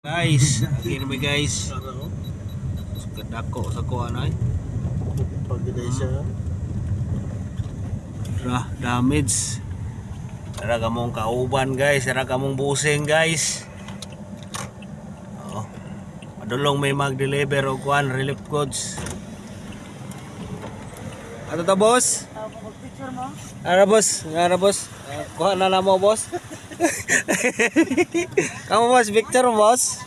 Guys, lagi naman guys. Kadako sa kuha na Pagdaday siya. damage. Tara kamong kauban guys, tara kamong busing guys. Oh. Padulong may mag-deliver og kuan relief goods. Ato ta boss? Pag-picture mo? Ara boss, kuha na mo boss. Kamu boss, picture mo boss?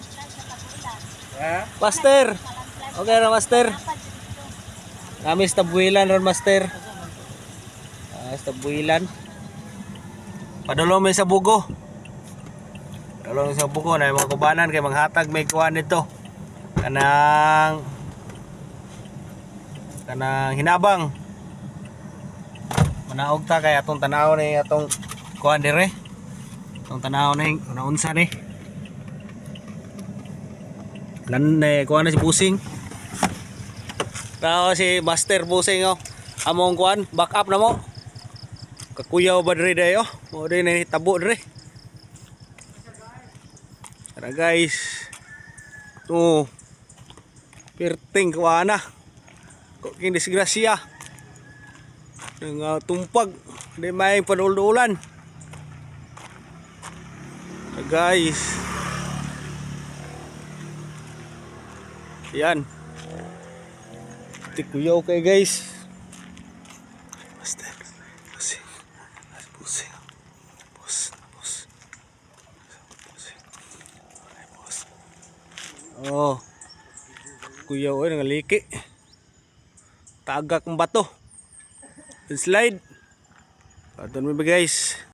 Master. Okay ra master. Kami sa tabuilan ron master. Sa tabuilan. Padulong may sa bugo. Padulong sa bugo na mga kubanan kay manghatag may kuan nito. Kanang hinabang. Manaog ta kay atong tanaw ni atong kuan dire. Atong tanaw ni unsa ni. Kuan na si Busing. Tao si Master Busing oh. Among kuan, back up na mo. Kakuyaw ba dire dayo? Mo din ni tabo dire. Tara guys. To. Perting kuana. Kok king disgrasya. Nang tumpag, di may padul-dulan. Guys. Yan. Tikuyaw kay guys. Master. Busing. Boss. Oh. Kuyaw ay nangaliki. Tagak ng bato. Slide. Aton mo ba guys?